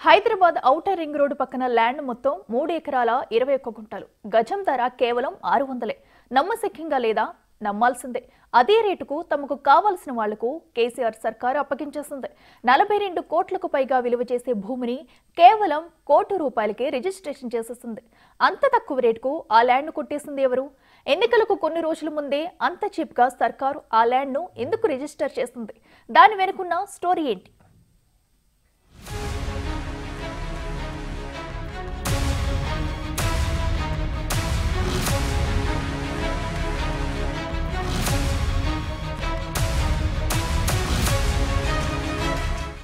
Hyderabad outer ring road పక్కన land మొత్తం 3 ఎకరాల 21 గుంటలు. గజం ధర కేవలం 600. నమ్మశక్యంగా లేదా? నమ్మాల్సిందే. అదే రేటుకు తమకు కావాల్సిన వాళ్లకు కేసీఆర్ సర్కారు అప్పగించేసింది. 42 కోట్లకు పైగా విలువ చేసే భూమిని కేవలం ₹1 కోటి రిజిస్ట్రేషన్ చేసేసింది. అంత తక్కువ రేటుకు ఆ ల్యాండ్ కొట్టేసింది ఎవరు? ఎన్నికలకు కొన్ని రోజుల ముందే అంత చీప్గా సర్కారు ఆ ల్యాండ్ను ఎందుకు రిజిస్టర్ చేసింది? దాని వెనుకున్న స్టోరీ ఏంటి?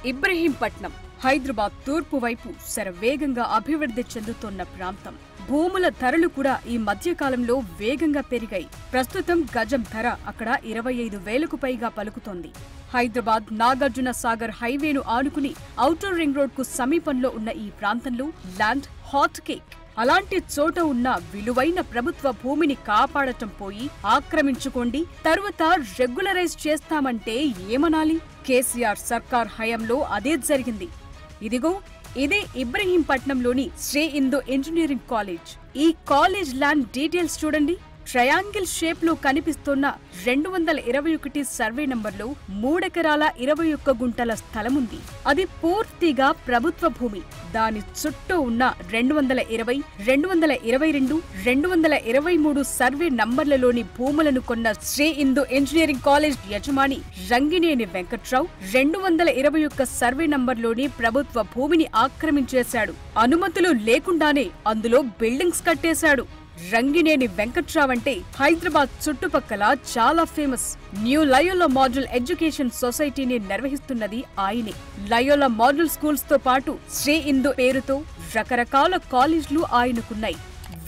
ఇబ్రహీంపట్నం హైదరాబాద్ తూర్పు వైపు శరవేగంగా అభివృద్ధి చెందుతున్న ప్రాంతం. భూముల ధరలు కూడా ఈ మధ్యకాలంలో వేగంగా పెరిగాయి. ప్రస్తుతం గజం ధర అక్కడ 25,000కు పైగా పలుకుతోంది. హైదరాబాద్ నాగార్జున సాగర్ హైవేను ఆనుకుని ఔటర్ రింగ్ రోడ్ కు సమీపంలో ఉన్న ఈ ప్రాంతంలో ల్యాండ్ హాట్ కేక్. అలాంటి చోట ఉన్న విలువైన ప్రభుత్వ భూమిని కాపాడటం పోయి ఆక్రమించుకోండి, తరువాత రెగ్యులరైజ్ చేస్తామంటే ఏమనాలి? కేసీఆర్ సర్కార్ హయాంలో అదే జరిగింది. ఇదే ఇబ్రహీంపట్నంలోని శ్రీ ఇందు ఇంజనీరింగ్ కాలేజ్. ఈ కాలేజ్ ల్యాండ్ డీటెయిల్స్ చూడండి. ట్రయాంగిల్ షేప్ లో కనిపిస్తున్న 221 సర్వే నంబర్లో 3 ఎకరాల 21 గుంటల స్థలముంది. అది పూర్తిగా ప్రభుత్వ భూమి. దాని చుట్టూ ఉన్న 220, 222, 223 సర్వే నంబర్లలోని భూములను కొన్న శ్రీ ఇందు ఇంజనీరింగ్ కాలేజ్ యజమాని రంగినేని వెంకట్రావు 221 సర్వే నంబర్లోని ప్రభుత్వ భూమిని ఆక్రమించేశాడు. అనుమతులు లేకుండానే అందులో బిల్డింగ్స్ కట్టేశాడు. రంగినేని వెంకట్రావు అంటే హైదరాబాద్ చుట్టుపక్కల చాలా famous. New Loyola model education సొసైటీని నిర్వహిస్తున్నది ఆయనే. లయోలా మోడల్ స్కూల్స్ తో పాటు శ్రీ ఇందు పేరుతో రకరకాల కాలేజ్లు ఆయనకున్నాయి.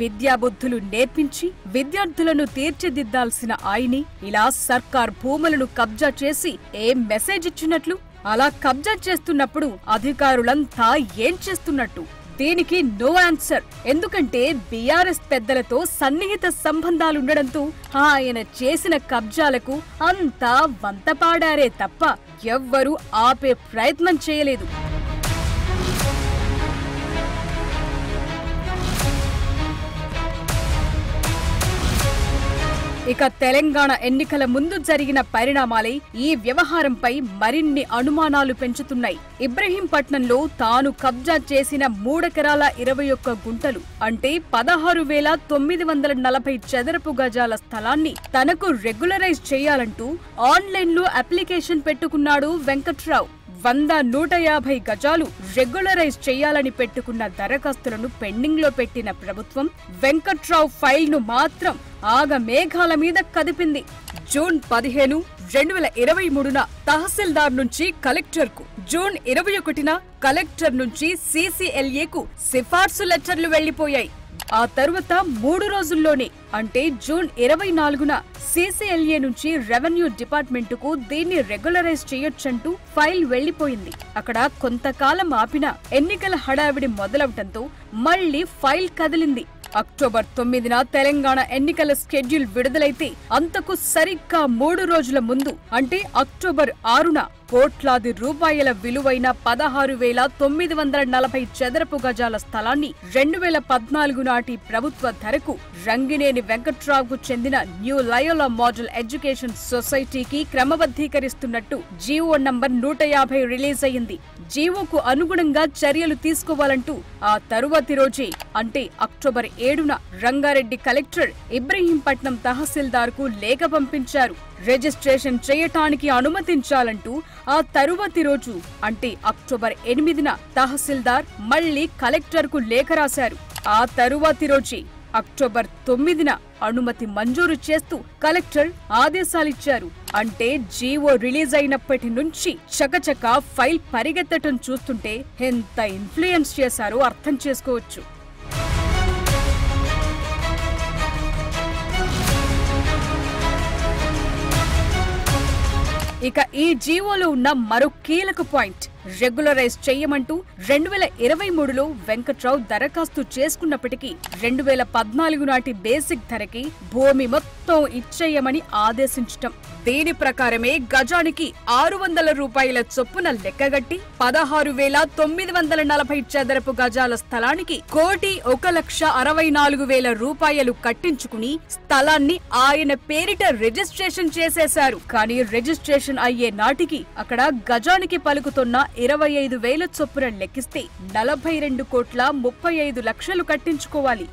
విద్యాబుద్ధులు నేర్పించి విద్యార్థులను తీర్చిదిద్దాల్సిన ఆయనే ఇలా సర్కార్ భూములను కబ్జా చేసి ఏం మెసేజ్ ఇచ్చినట్లు? అలా కబ్జా చేస్తున్నప్పుడు అధికారులంతా ఏం చేస్తున్నట్టు? దీనికి నో ఆన్సర్. ఎందుకంటే బీఆర్ఎస్ పెద్దలతో సన్నిహిత సంబంధాలుండడంతో ఆయన చేసిన కబ్జాలకు అంతా వంతపాడారే తప్ప ఎవ్వరూ ఆపే ప్రయత్నం చేయలేదు. ఇక తెలంగాణ ఎన్నికల ముందు జరిగిన పరిణామాలే ఈ వ్యవహారంపై మరిన్ని అనుమానాలు పెంచుతున్నాయి. ఇబ్రహీంపట్నంలో తాను కబ్జా చేసిన 3 ఎకరాల 21 గుంటలు అంటే 16,940 చదరపు గజాల స్థలాన్ని తనకు రెగ్యులరైజ్ చేయాలంటూ ఆన్లైన్లో అప్లికేషన్ పెట్టుకున్నాడు వెంకట్రావు. 100-150 గజాలు రెగ్యులరైజ్ చేయాలని పెట్టుకున్న దరఖాస్తులను పెండింగ్ లో పెట్టిన ప్రభుత్వం వెంకట్రావు ఫైల్ ను మాత్రం ఆగమేఘాల మీద కదిపింది. జూన్ 15, 2023న తహసీల్దార్ నుంచి కలెక్టర్ కు, జూన్ 21న కలెక్టర్ నుంచి CCLAకు సిఫార్సు లెటర్లు వెళ్లిపోయాయి. ఆ తరువాత 3 రోజుల్లోనే అంటే జూన్ 24న CCLA నుంచి రెవెన్యూ డిపార్ట్మెంటుకు దీన్ని రెగ్యులరైజ్ చేయొచ్చంటూ ఫైల్ వెళ్లిపోయింది. అక్కడ కొంతకాలం ఆపిన ఎన్నికల హడావిడి మొదలవటంతో మళ్లీ ఫైల్ కదిలింది. అక్టోబర్ 9న తెలంగాణ ఎన్నికల స్కెడ్యూల్ విడుదలైతే అంతకు సరిగ్గా 3 రోజుల ముందు అంటే అక్టోబర్ 6న కోట్లాది రూపాయల విలువైన 16,940 చదరపు గజాల స్థలాన్ని 2014 నాటి ప్రభుత్వ ధరకు రంగినేని వెంకట్రావుకు చెందిన న్యూ లయోలా మోడల్ ఎడ్యుకేషన్ సొసైటీకి క్రమబద్ధీకరిస్తున్నట్టు జీవో నంబర్ 150 రిలీజ్ అయ్యింది. జీవోకు అనుగుణంగా చర్యలు తీసుకోవాలంటూ ఆ తరువాతి రోజే అంటే అక్టోబర్ 7న రంగారెడ్డి కలెక్టర్ ఇబ్రహీంపట్నం తహసీల్దార్ కు లేఖ పంపించారు. రిజిస్ట్రేషన్ చేయటానికి అనుమతించాలంటూ ఆ తరువాతి రోజు అంటే అక్టోబర్ 8న తహసీల్దార్ మళ్లీ కలెక్టర్ కు లేఖ రాశారు. ఆ తరువాతి రోజే అక్టోబర్ 9న అనుమతి మంజూరు చేస్తూ కలెక్టర్ ఆదేశాలిచ్చారు. అంటే జీవో రిలీజ్ అయినప్పటి నుంచి చకచకా ఫైల్ పరిగెత్తటం చూస్తుంటే ఎంత ఇన్ఫ్లుయెన్స్ చేశారో అర్థం చేసుకోవచ్చు. ఇక ఈ జీవోలో ఉన్న మరో కీలక పాయింట్ రెగ్యులరైజ్ చెయ్యమంటూ 2023లో వెంకట్రావు దరఖాస్తు చేసుకున్నప్పటికీ 2014 నాటి బేసిక్ ధరకి భూమి మొత్తం ఇచ్చేయమని ఆదేశించటం. దీని ప్రకారమే గజానికి 600 రూపాయల చొప్పున లెక్కగట్టి 16,940 చదరపు గజాల స్థలానికి 1,64,000 రూపాయలు కట్టించుకుని స్థలాన్ని ఆయన పేరిట రిజిస్ట్రేషన్ చేసేశారు. కానీ రిజిస్ట్రేషన్ అయ్యే నాటికి అక్కడ గజానికి పలుకుతున్న 25,000 చొప్పున లెక్కిస్తే 42,35,00,000 కట్టించుకోవాలి.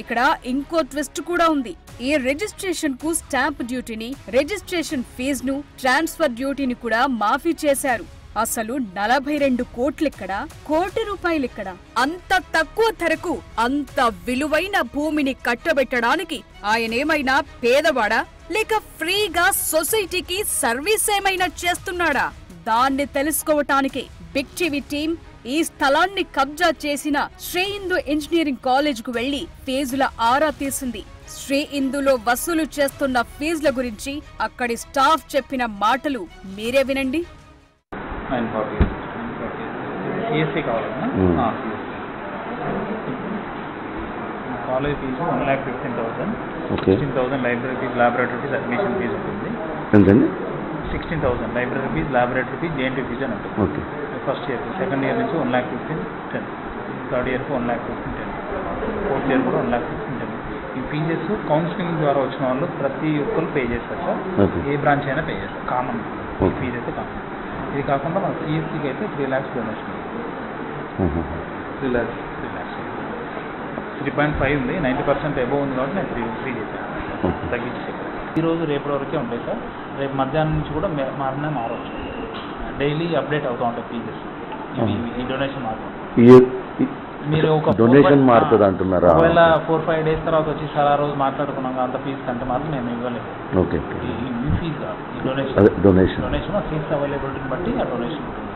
ఇక్కడ ఇంకో ట్విస్ట్ కూడా ఉంది. ఈ రిజిస్ట్రేషన్ కు స్టాంప్ డ్యూటీని, రిజిస్ట్రేషన్ ఫీజును, ట్రాన్స్ఫర్ డ్యూటీని కూడా మాఫీ చేశారు. అసలు 42 కోట్లెక్కడ, కోటి రూపాయలెక్కడ? అంత తక్కువ ధరకు అంత విలువైన భూమిని కట్టబెట్టడానికి ఆయనేమైనా పేదవాడా, లేక ఫ్రీగా సొసైటీకి సర్వీస్ ఏమైనా చేస్తున్నాడా? దాన్ని తెలుసుకోవటానికి బిగ్ టీవీ టీం ఈ స్థలాన్ని కబ్జా చేసిన శ్రీ హిందూ ఇంజనీరింగ్ కాలేజ్ కు వెళ్లి ఫీజుల ఆరా తీసింది. శ్రీ హిందూలో వసూలు చేస్తున్న ఫీజుల గురించి అక్కడి స్టాఫ్ చెప్పిన మాటలు మీరే వినండి. College fees 1,15,000. 16,000 library fees, laboratory fees, admission fees ఉంటుంది. 16,000 library fees, laboratory fees, JNT fees అని ఉంటుంది. ఫస్ట్ ఇయర్, సెకండ్ ఇయర్ నుంచి 1,15,10, థర్డ్ ఇయర్కి 1,15,10, ఫోర్త్ ఇయర్ కూడా 1,15,10. ఈ ఫీజెస్ కౌన్సిలింగ్ ద్వారా వచ్చిన వాళ్ళు ప్రతి ఒక్కరు పే చేస్తారు సార్. ఏ బ్రాంచ్ అయినా పే చేస్తారు, కామన్ ఫీజ్ అయితే కామన్. ఇది కాకుండా మన సిఎస్సికి అయితే 3 lakhs డొనేషన్. 3 lakhs 3.5 ఉంది, 90% అబోవ్ ఉంది కాబట్టి నేను 3 చేశాను, తగ్గించి. ఈరోజు రేపటి వరకే ఉంటాయి సార్. రేపు మధ్యాహ్నం నుంచి కూడా మారవచ్చు. డైలీ అప్డేట్ అవుతూ ఉంటాయి ఫీజెస్. ఈ డొనేషన్ మాత్రం మీరు ఒక డొనేషన్ మారుతుంది అంటున్నారా? ఒకవేళ 4-5 days తర్వాత వచ్చి సార్ ఆ రోజు మాట్లాడుకున్నాం అంత ఫీజు కంటే మాత్రం నేను ఇవ్వలేదు. ఓకే, ఈ ఫీజు కాదు, ఈ డొనేషన్ సీట్స్ అవైలబిలిటీని బట్టి ఆ డొనేషన్ ఉంటుంది.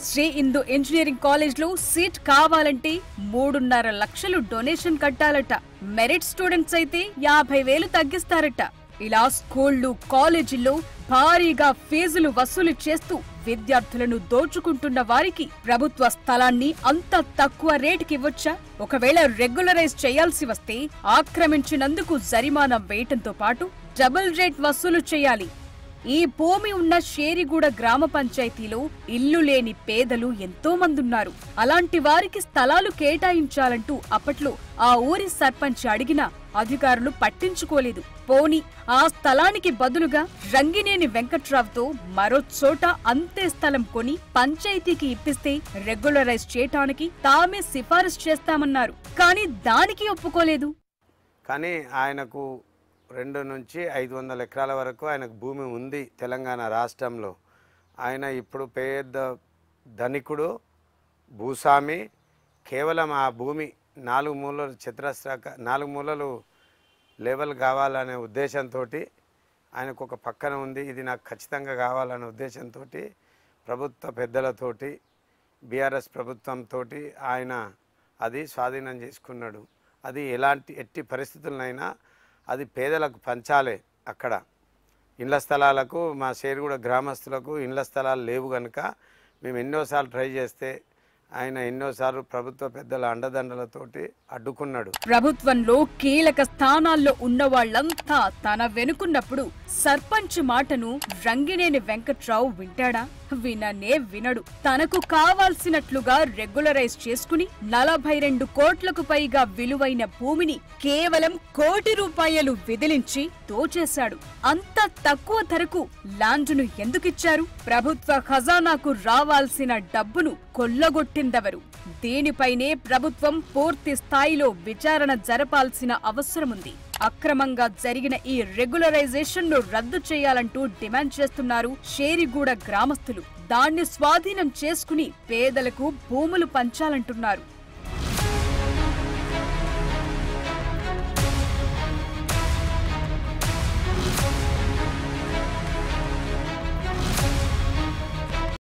శ్రీ హిందూ ఇంజనీరింగ్ కాలేజ్ లో సీట్ కావాలంటే 3.5 లక్షలు డొనేషన్ కట్టాలట. మెరిట్ స్టూడెంట్స్ అయితే 50,000 తగ్గిస్తారట. ఇలా స్కూళ్లు, కాలేజీల్లో భారీగా ఫీజులు వసూలు చేస్తూ విద్యార్థులను దోచుకుంటున్న వారికి ప్రభుత్వ స్థలాన్ని అంత తక్కువ రేటుకి ఇవ్వొచ్చా? ఒకవేళ రెగ్యులరైజ్ చేయాల్సి వస్తే ఆక్రమించినందుకు జరిమానా వేయటంతో పాటు డబుల్ రేట్ వసూలు చేయాలి. ఈ భూమి ఉన్న షేరిగూడ గ్రామ పంచాయతీలో ఇల్లు లేని పేదలు ఎంతో మంది ఉన్నారు. అలాంటి వారికి స్థలాలు కేటాయించాలంటూ అప్పట్లో ఆ ఊరి సర్పంచ్ అడిగినా అధికారులు పట్టించుకోలేదు. పోని ఆ స్థలానికి బదులుగా రంగినేని వెంకట్రావుతో మరో చోట అంతే స్థలం కొని పంచాయతీకి ఇప్పిస్తే రెగ్యులరైజ్ చేయటానికి తామే సిఫారసు చేస్తామన్నారు. కానీ దానికి ఒప్పుకోలేదు. కానీ ఆయనకు 2 నుంచి 500 ఎకరాల వరకు ఆయనకు భూమి ఉంది తెలంగాణ రాష్ట్రంలో. ఆయన ఇప్పుడు పెద్ద ధనికుడు, భూస్వామి. కేవలం ఆ భూమి 4 మూలలు చతురస్రాక 4 మూలలు లెవెల్ కావాలనే ఉద్దేశంతో ఆయనకు ఒక పక్కన ఉంది. ఇది నాకు ఖచ్చితంగా కావాలనే ఉద్దేశంతో ప్రభుత్వ పెద్దలతోటి, బీఆర్ఎస్ ప్రభుత్వంతో ఆయన అది స్వాధీనం చేసుకున్నాడు. అది ఎట్టి పరిస్థితులనైనా అది పేదలకు పంచాలి. అక్కడ ఇండ్ల స్థలాలకు మా షేరిగూడ గ్రామస్తులకు ఇండ్ల స్థలాలు లేవు కనుక మేము ఎన్నోసార్లు ట్రై చేస్తే ఆయన ఎన్నోసార్లు ప్రభుత్వ పెద్దల అండదండలతోటి అడ్డుకున్నాడు. ప్రభుత్వంలో కీలక స్థానాల్లో ఉన్న వాళ్ళంతా తన వెనుకున్నప్పుడు సర్పంచ్ మాటను రంగినేని వెంకట్రావు వింటాడా? విననే వినడు. తనకు కావాల్సినట్లుగా రెగ్యులరైజ్ చేసుకుని 42 కోట్లకు పైగా విలువైన భూమిని కేవలం 1 కోటి రూపాయలు విదిలించి దోచేశాడు. అంత తక్కువ ధరకు ల్యాండ్ను ఎందుకిచ్చారు? ప్రభుత్వ ఖజానాకు రావాల్సిన డబ్బును కొల్లగొట్టిందెవరు? దీనిపైనే ప్రభుత్వం పూర్తి స్థాయిలో విచారణ జరపాల్సిన అవసరముంది. అక్రమంగా జరిగిన ఈ రెగ్యులరైజేషన్ ను రద్దు చేయాలంటూ డిమాండ్ చేస్తున్నారు షేరిగూడ గ్రామస్తులు. దాన్ని స్వాధీనం చేసుకుని పేదలకు భూములు పంచాలంటున్నారు.